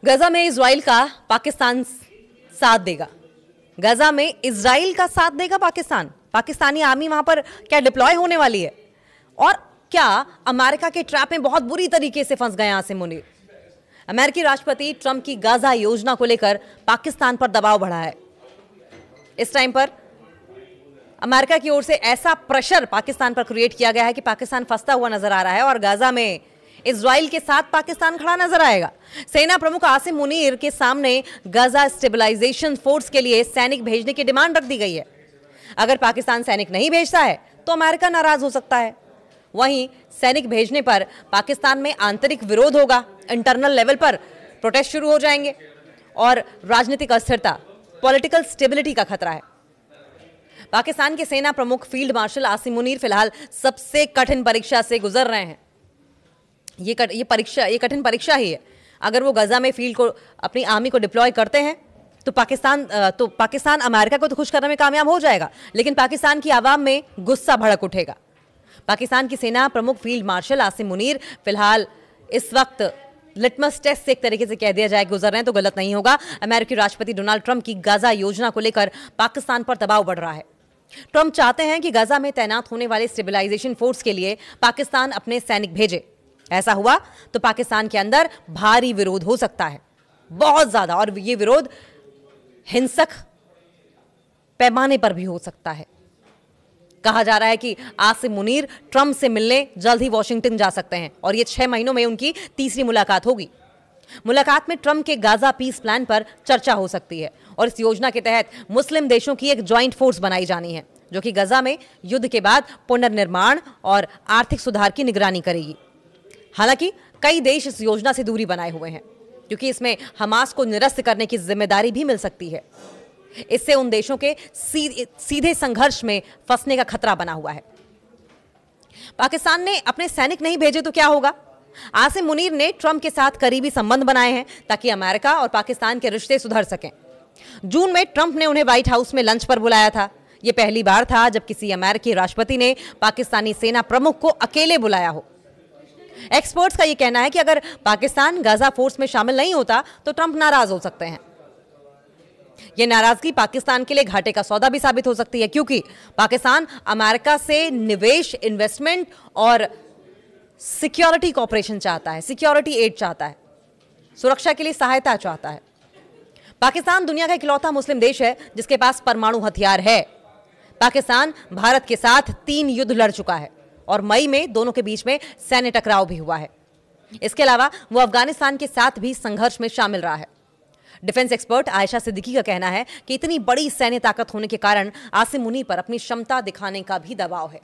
गजा में इजराइल का पाकिस्तान साथ देगा। गजा में इजराइल का साथ देगा पाकिस्तान। पाकिस्तानी आर्मी वहां पर क्या डिप्लॉय होने वाली है? और क्या अमेरिका के ट्रैप में बहुत बुरी तरीके से फंस गए आसिम मुनीर? अमेरिकी राष्ट्रपति ट्रंप की गाजा योजना को लेकर पाकिस्तान पर दबाव बढ़ा है। इस टाइम पर अमेरिका की ओर से ऐसा प्रेशर पाकिस्तान पर क्रिएट किया गया है कि पाकिस्तान फंसता हुआ नजर आ रहा है और गाजा में इजराइल के साथ पाकिस्तान खड़ा नजर आएगा। सेना प्रमुख आसिम मुनीर के सामने गाजा स्टेबलाइजेशन फोर्स के लिए सैनिक भेजने की डिमांड रख दी गई है। अगर पाकिस्तान सैनिक नहीं भेजता है तो अमेरिका नाराज हो सकता है। वहीं सैनिक भेजने पर पाकिस्तान में आंतरिक विरोध होगा, इंटरनल लेवल पर प्रोटेस्ट शुरू हो जाएंगे और राजनीतिक अस्थिरता, पॉलिटिकल स्टेबिलिटी का खतरा है। पाकिस्तान के सेना प्रमुख फील्ड मार्शल आसिम मुनीर फिलहाल सबसे कठिन परीक्षा से गुजर रहे हैं। ये कठिन परीक्षा ही है। अगर वो गजा में फील्ड को अपनी आर्मी को डिप्लॉय करते हैं तो पाकिस्तान अमेरिका को तो खुश करने में कामयाब हो जाएगा, लेकिन पाकिस्तान की आवाम में गुस्सा भड़क उठेगा। पाकिस्तान की सेना प्रमुख फील्ड मार्शल आसिम मुनीर फिलहाल इस वक्त लिटमस टेस्ट से एक तरीके से कह दिया जाए गुजर रहे हैं तो गलत नहीं होगा। अमेरिकी राष्ट्रपति डोनाल्ड ट्रंप की गाजा योजना को लेकर पाकिस्तान पर दबाव बढ़ रहा है। ट्रंप चाहते हैं कि गाजा में तैनात होने वाले स्टेबलाइजेशन फोर्स के लिए पाकिस्तान अपने सैनिक भेजे। ऐसा हुआ तो पाकिस्तान के अंदर भारी विरोध हो सकता है, बहुत ज्यादा, और यह विरोध हिंसक पैमाने पर भी हो सकता है। कहा जा रहा है कि आसिम मुनीर ट्रंप से मिलने जल्द ही वॉशिंगटन जा सकते हैं और ये 6 महीनों में उनकी तीसरी मुलाकात होगी। मुलाकात में ट्रंप के गाजा पीस प्लान पर चर्चा हो सकती है और इस योजना के तहत मुस्लिम देशों की एक ज्वाइंट फोर्स बनाई जानी है जो कि गजा में युद्ध के बाद पुनर्निर्माण और आर्थिक सुधार की निगरानी करेगी। हालांकि कई देश इस योजना से दूरी बनाए हुए हैं क्योंकि इसमें हमास को निरस्त करने की जिम्मेदारी भी मिल सकती है। इससे उन देशों के सीधे संघर्ष में फंसने का खतरा बना हुआ है। पाकिस्तान ने अपने सैनिक नहीं भेजे तो क्या होगा? आसिम मुनीर ने ट्रंप के साथ करीबी संबंध बनाए हैं ताकि अमेरिका और पाकिस्तान के रिश्ते सुधर सकें। जून में ट्रंप ने उन्हें व्हाइट हाउस में लंच पर बुलाया था। यह पहली बार था जब किसी अमेरिकी राष्ट्रपति ने पाकिस्तानी सेना प्रमुख को अकेले बुलाया हो। एक्सपर्ट्स का यह कहना है कि अगर पाकिस्तान गाजा फोर्स में शामिल नहीं होता तो ट्रंप नाराज हो सकते हैं। यह नाराजगी पाकिस्तान के लिए घाटे का सौदा भी साबित हो सकती है क्योंकि पाकिस्तान अमेरिका से निवेश, इन्वेस्टमेंट और सिक्योरिटी कॉपरेशन चाहता है, सिक्योरिटी एड चाहता है, सुरक्षा के लिए सहायता चाहता है। पाकिस्तान दुनिया का इकलौता मुस्लिम देश है जिसके पास परमाणु हथियार है। पाकिस्तान भारत के साथ 3 युद्ध लड़ चुका है और मई में दोनों के बीच में सैन्य टकराव भी हुआ है। इसके अलावा वो अफगानिस्तान के साथ भी संघर्ष में शामिल रहा है। डिफेंस एक्सपर्ट आयशा सिद्दीकी का कहना है कि इतनी बड़ी सैन्य ताकत होने के कारण आसिम मुनीर पर अपनी क्षमता दिखाने का भी दबाव है।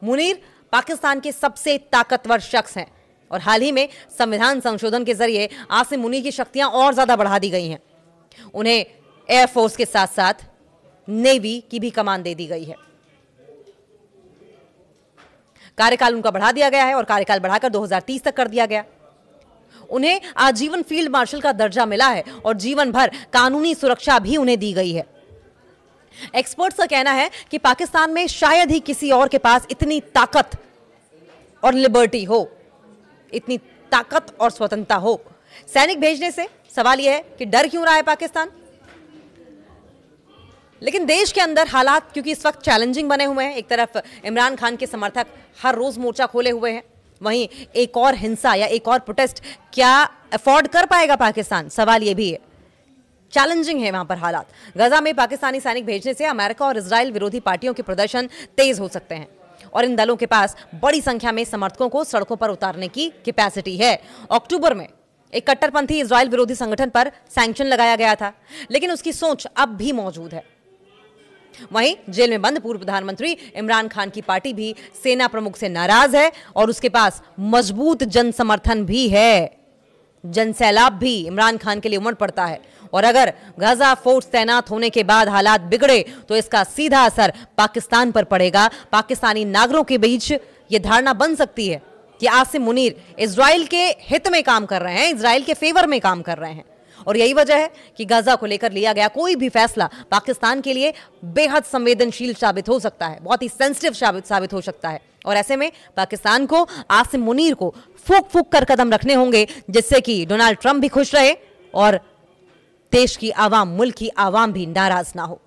मुनीर पाकिस्तान के सबसे ताकतवर शख्स हैं और हाल ही में संविधान संशोधन के जरिए आसिम मुनीर की शक्तियां और ज्यादा बढ़ा दी गई हैं। उन्हें एयरफोर्स के साथ साथ नेवी की भी कमान दे दी गई है। कार्यकाल उनका बढ़ा दिया गया है और कार्यकाल बढ़ाकर 2030 तक कर दिया गया। उन्हें आजीवन फील्ड मार्शल का दर्जा मिला है और जीवन भर कानूनी सुरक्षा भी उन्हें दी गई है। एक्सपर्ट्स का कहना है कि पाकिस्तान में शायद ही किसी और के पास इतनी ताकत और लिबर्टी हो, इतनी ताकत और स्वतंत्रता हो। सैनिक भेजने से सवाल यह है कि डर क्यों रहा है पाकिस्तान? लेकिन देश के अंदर हालात क्योंकि इस वक्त चैलेंजिंग बने हुए हैं। एक तरफ इमरान खान के समर्थक हर रोज मोर्चा खोले हुए हैं, वहीं एक और हिंसा या एक और प्रोटेस्ट क्या अफोर्ड कर पाएगा पाकिस्तान? सवाल यह भी है। चैलेंजिंग है वहां पर हालात। गजा में पाकिस्तानी सैनिक भेजने से अमेरिका और इजराइल विरोधी पार्टियों के प्रदर्शन तेज हो सकते हैं और इन दलों के पास बड़ी संख्या में समर्थकों को सड़कों पर उतारने की कैपेसिटी है। अक्टूबर में एक कट्टरपंथी इजराइल विरोधी संगठन पर सैंक्शन लगाया गया था, लेकिन उसकी सोच अब भी मौजूद है। वहीं जेल में बंद पूर्व प्रधानमंत्री इमरान खान की पार्टी भी सेना प्रमुख से नाराज है और उसके पास मजबूत जन समर्थन भी है। जनसैलाब भी इमरान खान के लिए उमड़ पड़ता है और अगर गाजा फोर्स तैनात होने के बाद हालात बिगड़े तो इसका सीधा असर पाकिस्तान पर पड़ेगा। पाकिस्तानी नागरिकों के बीच यह धारणा बन सकती है कि आसिम मुनीर इजराइल के हित में काम कर रहे हैं, इजराइल के फेवर में काम कर रहे हैं और यही वजह है कि गाजा को लेकर लिया गया कोई भी फैसला पाकिस्तान के लिए बेहद संवेदनशील साबित हो सकता है, बहुत ही सेंसिटिव साबित हो सकता है। और ऐसे में पाकिस्तान को आसिम मुनीर को फूक फूक कर कदम रखने होंगे, जिससे कि डोनाल्ड ट्रंप भी खुश रहे और देश की आवाम, मुल्क की आवाम भी नाराज ना हो।